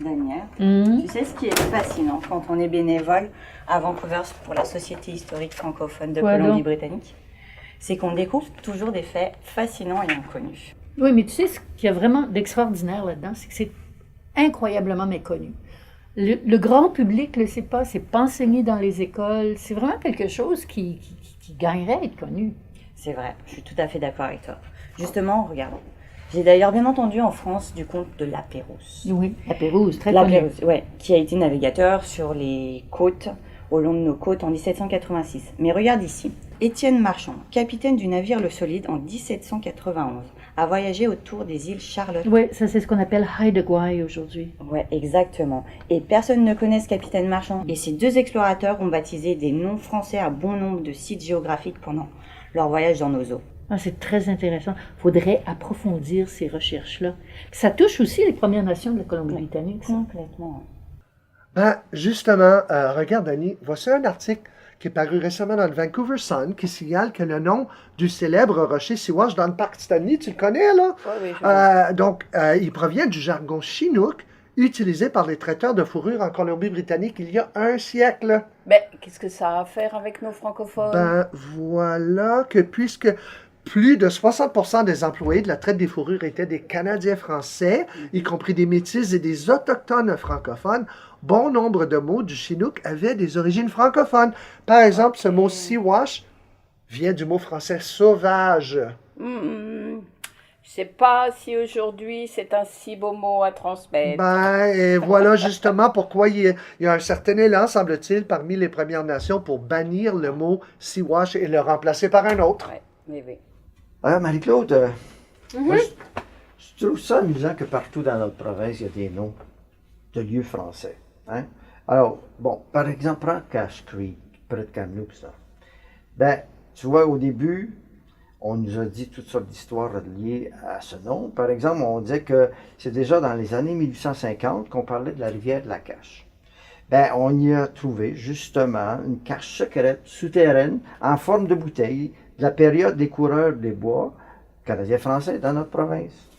Daniel, tu sais ce qui est fascinant quand on est bénévole à Vancouver pour la Société historique francophone de Colombie-Britannique, c'est qu'on découvre toujours des faits fascinants et inconnus. Oui, mais tu sais, ce qu'il y a vraiment d'extraordinaire là-dedans, c'est que c'est incroyablement méconnu. Le grand public ne le sait pas, c'est pas enseigné dans les écoles. C'est vraiment quelque chose qui gagnerait à être connu. C'est vrai, je suis tout à fait d'accord avec toi. Justement, regarde. J'ai d'ailleurs bien entendu en France du conte de La Pérouse. Oui, La Pérouse, très La connu. Pérouse, ouais, qui a été navigateur sur les côtes, au long de nos côtes en 1786. Mais regarde ici, Étienne Marchand, capitaine du navire Le Solide en 1791, a voyagé autour des îles Charlotte. Oui, ça c'est ce qu'on appelle Haida Gwaii aujourd'hui. Ouais, exactement. Et personne ne connaît ce capitaine Marchand. Et ces deux explorateurs ont baptisé des noms français à bon nombre de sites géographiques pendant leur voyage dans nos eaux. Ah, c'est très intéressant. Il faudrait approfondir ces recherches-là. Ça touche aussi les Premières Nations de la Colombie-Britannique. Complètement. Ben, justement, regarde, Annie, voici un article qui est paru récemment dans le Vancouver Sun qui signale que le nom du célèbre rocher Siwash dans le parc Stanley, tu le connais, là? Oui, donc, il provient du jargon chinook utilisé par les traiteurs de fourrure en Colombie-Britannique il y a un siècle. Mais qu'est-ce que ça a à faire avec nos francophones? Ben, voilà que puisque plus de 60% des employés de la traite des fourrures étaient des Canadiens français, y compris des Métis et des Autochtones francophones, bon nombre de mots du Chinook avaient des origines francophones. Par exemple, ce mot Siwash vient du mot français sauvage. Je sais pas si aujourd'hui c'est un si beau mot à transmettre. Ben, et voilà justement pourquoi il y a un certain élan, semble-t-il, parmi les Premières Nations pour bannir le mot Siwash et le remplacer par un autre. Oui. Marie-Claude, moi, je trouve ça amusant que partout dans notre province, il y a des noms de lieux français. Hein? Alors, bon, par exemple, prends Cache Creek, près de Kamloops. Ben, tu vois, au début, on nous a dit toutes sortes d'histoires liées à ce nom. Par exemple, on disait que c'est déjà dans les années 1850 qu'on parlait de la rivière de la Cache. Ben, on y a trouvé justement une cache secrète souterraine en forme de bouteille de la période des coureurs des bois canadiens-français dans notre province.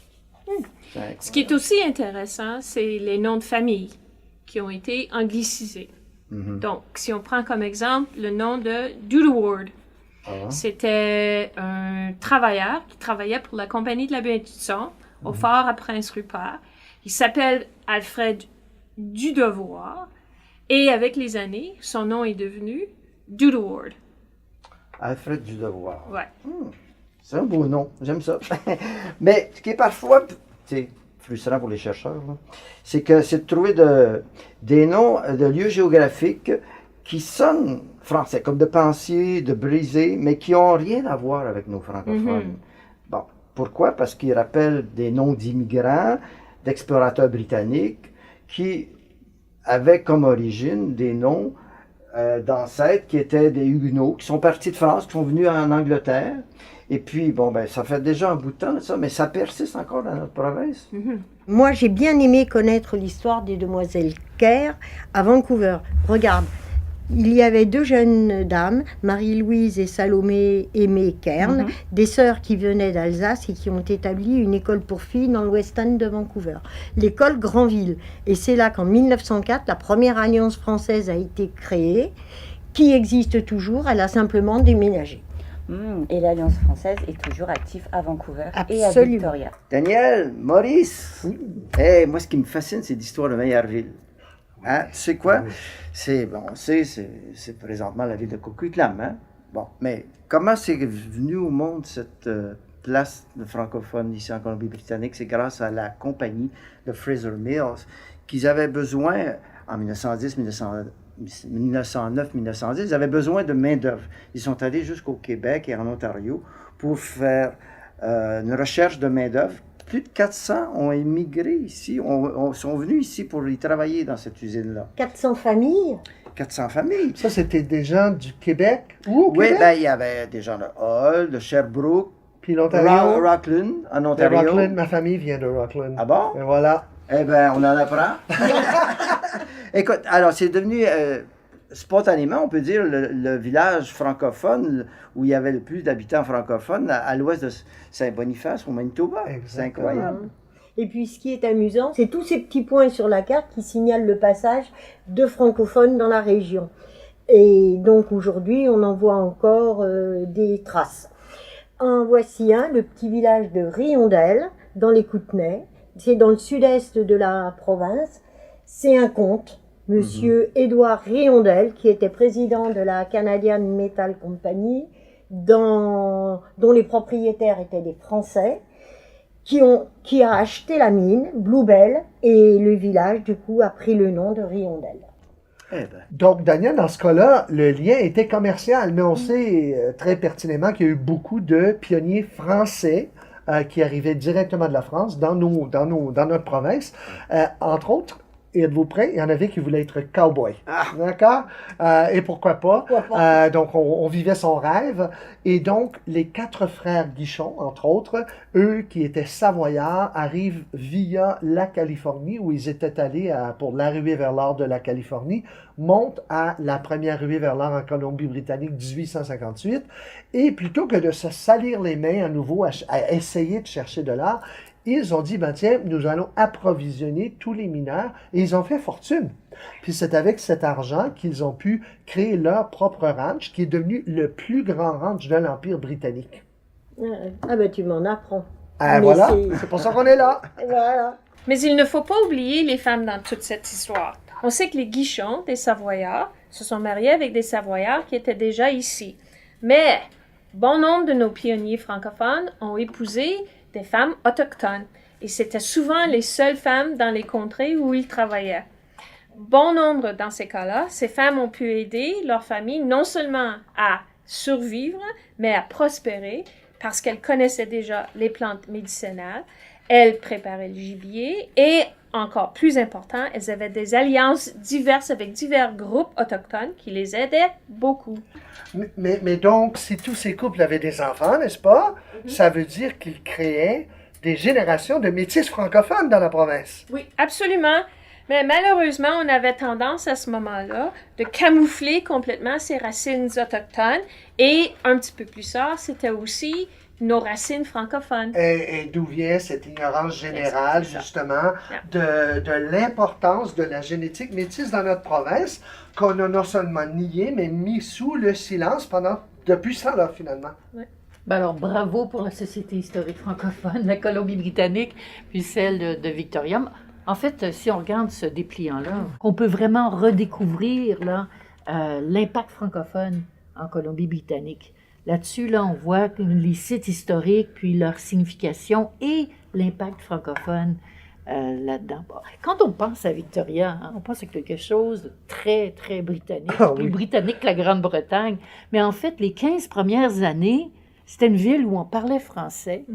Ce qui est aussi intéressant, c'est les noms de famille qui ont été anglicisés. Donc, si on prend comme exemple le nom de Doodleward, c'était un travailleur qui travaillait pour la Compagnie de la baie du Son au fort à Prince-Rupert. Il s'appelle Alfred Dudevoir et avec les années, son nom est devenu Doodleward. Alfred Dudevoir. Ouais. C'est un beau nom, j'aime ça. Mais ce qui est parfois frustrant pour les chercheurs, c'est que c'est de trouver des noms de lieux géographiques qui sonnent français, comme de Pensier, de Brisé, mais qui n'ont rien à voir avec nos francophones. Bon, pourquoi? Parce qu'ils rappellent des noms d'immigrants, d'explorateurs britanniques, qui avaient comme origine des noms d'ancêtres qui étaient des Huguenots, qui sont partis de France, qui sont venus en Angleterre. Et puis, bon, ben, ça fait déjà un bout de temps, ça, mais ça persiste encore dans notre province. Moi, j'ai bien aimé connaître l'histoire des demoiselles Kerr à Vancouver. Regarde, il y avait deux jeunes dames, Marie-Louise et Salomé Aimée Kern, des sœurs qui venaient d'Alsace et qui ont établi une école pour filles dans le West End de Vancouver, l'école Granville. Et c'est là qu'en 1904, la première alliance française a été créée, qui existe toujours, elle a simplement déménagé. Et l'Alliance française est toujours active à Vancouver et à Absolument. Victoria. Daniel, Maurice, hey, moi ce qui me fascine, c'est l'histoire de Meyerville. Hein? Tu sais quoi? C'est présentement la ville de Coquitlam. Hein? Bon, mais comment c'est venu au monde cette place de francophone ici en Colombie-Britannique? C'est grâce à la compagnie de Fraser Mills qu'ils avaient besoin, en 1909-1910, ils avaient besoin de main-d'œuvre. Ils sont allés jusqu'au Québec et en Ontario pour faire une recherche de main-d'œuvre. Plus de 400 ont émigré ici, sont venus ici pour y travailler dans cette usine-là. 400 familles? 400 familles. Ça, c'était des gens du Québec? Où au Oui, Québec? ben, il y avait des gens de Hull, de Sherbrooke, Puis l'Ontario? Rockland, en De Ontario. Rockland, ma famille vient de Rockland. Ah bon? Et voilà. Eh bien, on en apprend. Écoute, alors, c'est devenu, spontanément, on peut dire, le village francophone où il y avait le plus d'habitants francophones à l'ouest de Saint-Boniface, au Manitoba. C'est incroyable. Et puis ce qui est amusant, c'est tous ces petits points sur la carte qui signalent le passage de francophones dans la région. Et donc aujourd'hui, on en voit encore des traces. En voici un, le petit village de Riondel, dans les Kootenay. C'est dans le sud-est de la province. C'est un comte, monsieur Édouard Riondel, qui était président de la Canadian Metal Company, dont les propriétaires étaient des Français, qui a acheté la mine, Bluebell, et le village, du coup, a pris le nom de Riondel. Donc, Daniel, dans ce cas-là, le lien était commercial, mais on sait très pertinemment qu'il y a eu beaucoup de pionniers français qui arrivaient directement de la France dans notre province. Entre autres, et êtes-vous prêts? Il y en avait qui voulaient être cowboy. D'accord? Et pourquoi pas? Donc, on vivait son rêve. Et donc, les 4 frères Guichon, entre autres, eux qui étaient savoyards, arrivent via la Californie, où ils étaient allés pour l'arrivée vers l'or de la Californie, montent à la première ruée vers l'or en Colombie-Britannique 1858. Et plutôt que de se salir les mains à nouveau à essayer de chercher de l'or, ils ont dit, ben tiens, nous allons approvisionner tous les mineurs, et ils ont fait fortune. Puis c'est avec cet argent qu'ils ont pu créer leur propre ranch, qui est devenu le plus grand ranch de l'Empire britannique. Ah ben tu m'en apprends. Voilà, c'est pour ça qu'on est là. Voilà. Mais il ne faut pas oublier les femmes dans toute cette histoire. On sait que les Guichons, des Savoyards, se sont mariés avec des Savoyards qui étaient déjà ici. Mais bon nombre de nos pionniers francophones ont épousé des femmes autochtones. Et c'était souvent les seules femmes dans les contrées où ils travaillaient. Bon nombre dans ces cas-là, ces femmes ont pu aider leur famille non seulement à survivre, mais à prospérer parce qu'elles connaissaient déjà les plantes médicinales, elles préparaient le gibier et, encore plus important, elles avaient des alliances diverses avec divers groupes autochtones qui les aidaient beaucoup. Mais donc, si tous ces couples avaient des enfants, n'est-ce pas? Ça veut dire qu'ils créaient des générations de métis francophones dans la province. Oui, absolument. Mais malheureusement, on avait tendance à ce moment-là de camoufler complètement ces racines autochtones. Et un petit peu plus tard, c'était aussi nos racines francophones. Et d'où vient cette ignorance générale, justement, de l'importance de la génétique métisse dans notre province, qu'on a non seulement nié, mais mis sous le silence depuis ça, là, finalement. Ouais. Ben alors, bravo pour la Société historique francophone, la Colombie-Britannique, puis celle de Victoria. En fait, si on regarde ce dépliant-là, on peut vraiment redécouvrir là, l'impact francophone en Colombie-Britannique. Là-dessus, là, on voit les sites historiques, puis leur signification et l'impact francophone là-dedans. Bon, quand on pense à Victoria, on pense à quelque chose de très, très britannique, plus britannique que la Grande-Bretagne. Mais en fait, les 15 premières années, c'était une ville où on parlait français.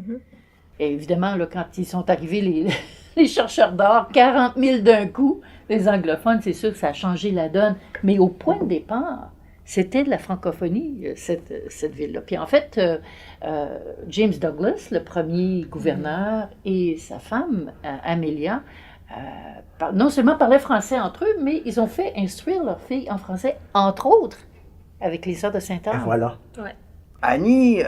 Et évidemment, là, quand ils sont arrivés, les chercheurs d'or, 40 000 d'un coup, les anglophones, c'est sûr que ça a changé la donne. Mais au point de départ, c'était de la francophonie, cette ville-là. Puis en fait, James Douglas, le premier gouverneur, et sa femme, Amelia, non seulement parlaient français entre eux, mais ils ont fait instruire leurs filles en français, entre autres, avec les sœurs de Sainte-Anne. Voilà. Ouais. Annie,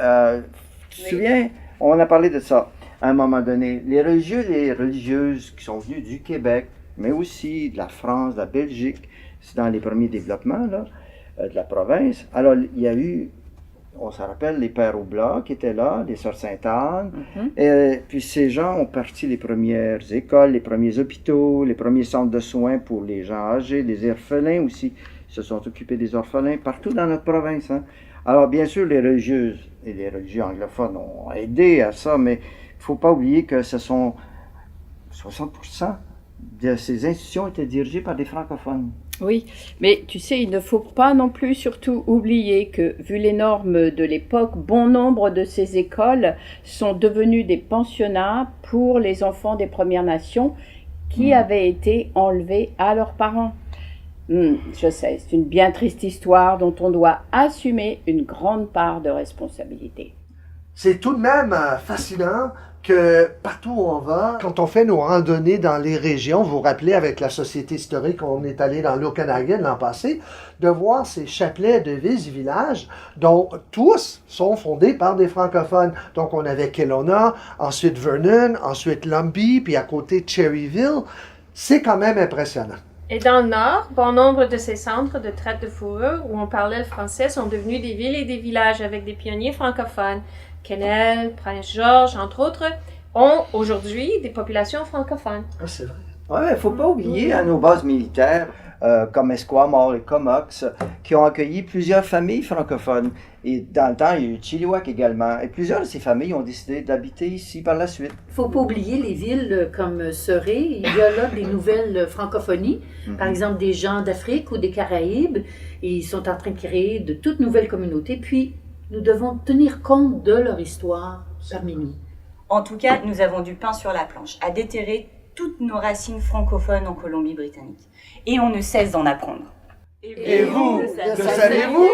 tu te souviens, on a parlé de ça à un moment donné. Les religieux et les religieuses qui sont venus du Québec, mais aussi de la France, de la Belgique, c'est dans les premiers développements là, de la province. Alors, il y a eu, on se rappelle, les Pères Oblats qui étaient là, les Sœurs Sainte-Anne. Et puis ces gens ont parti les premières écoles, les premiers hôpitaux, les premiers centres de soins pour les gens âgés, les orphelins aussi. Ils se sont occupés des orphelins partout dans notre province. Hein. Alors, bien sûr, les religieuses et les religieux anglophones ont aidé à ça, mais il ne faut pas oublier que ce sont 60% de ces institutions étaient dirigées par des francophones. Oui, mais tu sais, il ne faut pas non plus surtout oublier que, vu les normes de l'époque, bon nombre de ces écoles sont devenues des pensionnats pour les enfants des Premières Nations qui avaient été enlevés à leurs parents. Je sais, c'est une bien triste histoire dont on doit assumer une grande part de responsabilité. C'est tout de même fascinant que partout où on va, quand on fait nos randonnées dans les régions, vous vous rappelez avec la Société historique, on est allé dans l'Okanagan l'an passé, de voir ces chapelets de villes et villages dont tous sont fondés par des francophones. Donc on avait Kelowna, ensuite Vernon, ensuite Lumbee, puis à côté Cherryville. C'est quand même impressionnant. Et dans le Nord, bon nombre de ces centres de traite de fourrure où on parlait le français sont devenus des villes et des villages avec des pionniers francophones. Quesnel, Prince-Georges, entre autres, ont aujourd'hui des populations francophones. Ah, c'est vrai. Ouais, il ne faut pas oublier nos bases militaires comme Esquimalt et Comox qui ont accueilli plusieurs familles francophones. Et dans le temps, il y a eu Chilliwack également. Et plusieurs de ces familles ont décidé d'habiter ici par la suite. Il ne faut pas oublier les villes comme Surrey. Il y a là des nouvelles francophonies, par exemple des gens d'Afrique ou des Caraïbes. Et ils sont en train de créer de toutes nouvelles communautés. Puis, nous devons tenir compte de leur histoire parmi nous. En tout cas, nous avons du pain sur la planche à déterrer toutes nos racines francophones en Colombie-Britannique. Et on ne cesse d'en apprendre. Et vous, le savez-vous?